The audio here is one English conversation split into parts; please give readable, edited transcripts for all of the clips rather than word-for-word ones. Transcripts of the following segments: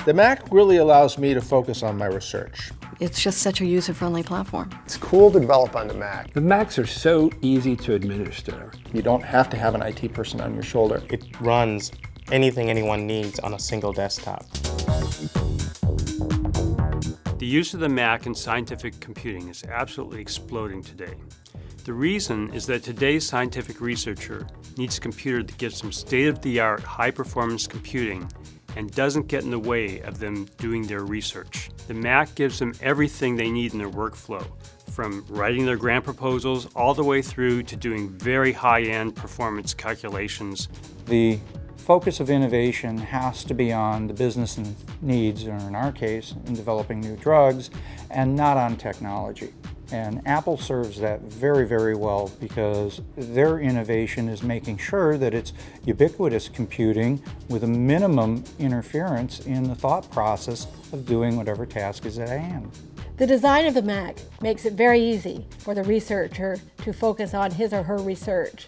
The Mac really allows me to focus on my research. It's just such a user-friendly platform. It's cool to develop on the Mac. The Macs are so easy to administer. You don't have to have an IT person on your shoulder. It runs anything anyone needs on a single desktop. The use of the Mac in scientific computing is absolutely exploding today. The reason is that today's scientific researcher needs a computer that gives them state-of-the-art high-performance computing and doesn't get in the way of them doing their research. The Mac gives them everything they need in their workflow, from writing their grant proposals all the way through to doing very high-end performance calculations. The focus of innovation has to be on the business needs, or in our case, in developing new drugs, and not on technology. And Apple serves that very, very well because their innovation is making sure that it's ubiquitous computing with a minimum interference in the thought process of doing whatever task is at hand. The design of the Mac makes it very easy for the researcher to focus on his or her research.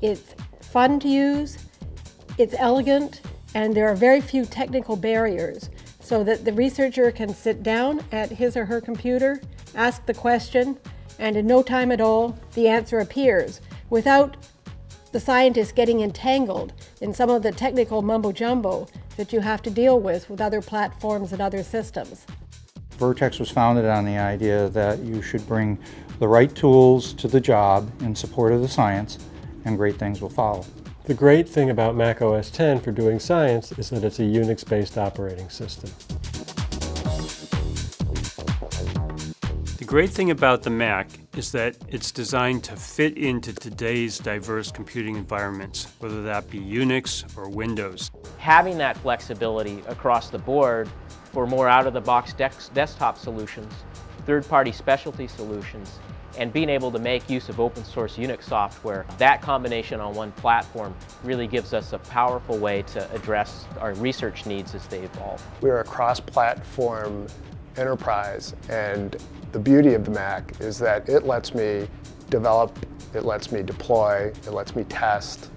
It's fun to use, it's elegant, and there are very few technical barriers so that the researcher can sit down at his or her computer, ask the question, and in no time at all, the answer appears without the scientist getting entangled in some of the technical mumbo-jumbo that you have to deal with other platforms and other systems. Vertex was founded on the idea that you should bring the right tools to the job in support of the science, and great things will follow. The great thing about Mac OS X for doing science is that it's a Unix-based operating system. The great thing about the Mac is that it's designed to fit into today's diverse computing environments, whether that be Unix or Windows. Having that flexibility across the board for more out-of-the-box desktop solutions, third-party specialty solutions, and being able to make use of open source Unix software, that combination on one platform really gives us a powerful way to address our research needs as they evolve. We're a cross-platform enterprise, and the beauty of the Mac is that it lets me develop, it lets me deploy, it lets me test,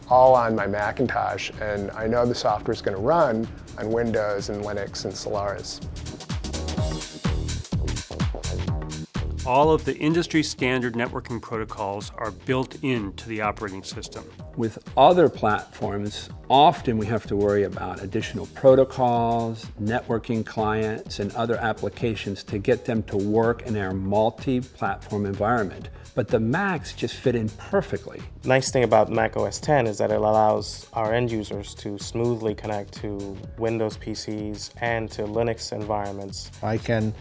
all on my Macintosh, and I know the software is going to run on Windows and Linux and Solaris. All of the industry standard networking protocols are built into the operating system. With other platforms, often we have to worry about additional protocols, networking clients, and other applications to get them to work in our multi-platform environment. But the Macs just fit in perfectly. Nice thing about Mac OS X is that it allows our end users to smoothly connect to Windows PCs and to Linux environments. I can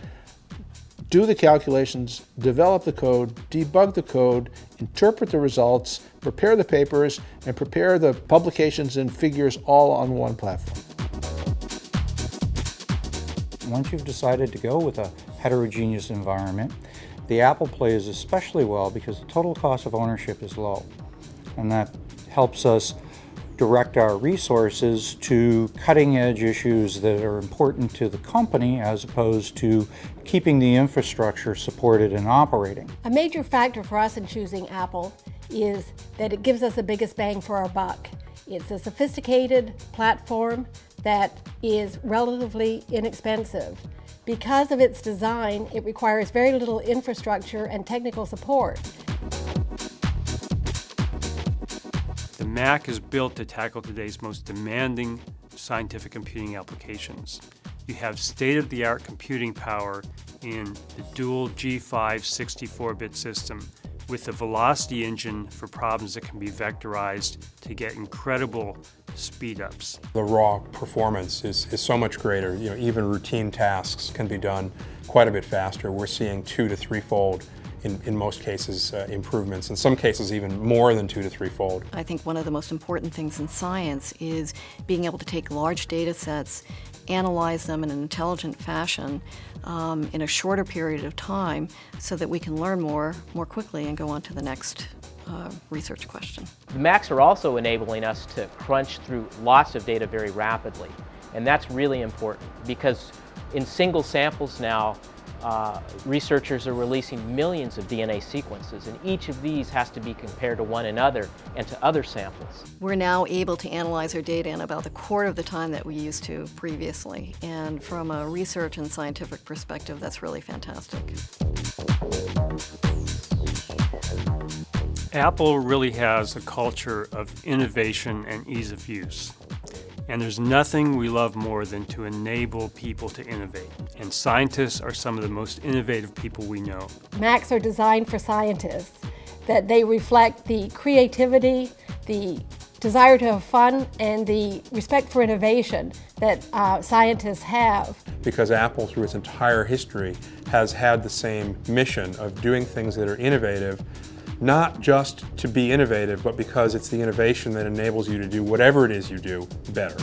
do the calculations, develop the code, debug the code, interpret the results, prepare the papers, and prepare the publications and figures all on one platform. Once you've decided to go with a heterogeneous environment, the Apple plays especially well because the total cost of ownership is low. And that helps us direct our resources to cutting-edge issues that are important to the company as opposed to keeping the infrastructure supported and operating. A major factor for us in choosing Apple is that it gives us the biggest bang for our buck. It's a sophisticated platform that is relatively inexpensive. Because of its design, it requires very little infrastructure and technical support. The Mac is built to tackle today's most demanding scientific computing applications. You have state-of-the-art computing power in the dual G5 64-bit system with the velocity engine for problems that can be vectorized to get incredible speed-ups. The raw performance is so much greater. Even routine tasks can be done quite a bit faster. We're seeing 2 to 3-fold in most cases improvements, in some cases even more than 2 to 3-fold. I think one of the most important things in science is being able to take large data sets, analyze them in an intelligent fashion in a shorter period of time so that we can learn more quickly and go on to the next research question. The Macs are also enabling us to crunch through lots of data very rapidly, and that's really important because in single samples now, researchers are releasing millions of DNA sequences, and each of these has to be compared to one another and to other samples. We're now able to analyze our data in about a quarter of the time that we used to previously, and from a research and scientific perspective, that's really fantastic. Apple really has a culture of innovation and ease of use. And there's nothing we love more than to enable people to innovate. And scientists are some of the most innovative people we know. Macs are designed for scientists, that they reflect the creativity, the desire to have fun, and the respect for innovation that scientists have. Because Apple, through its entire history, has had the same mission of doing things that are innovative, not just to be innovative, but because it's the innovation that enables you to do whatever it is you do better.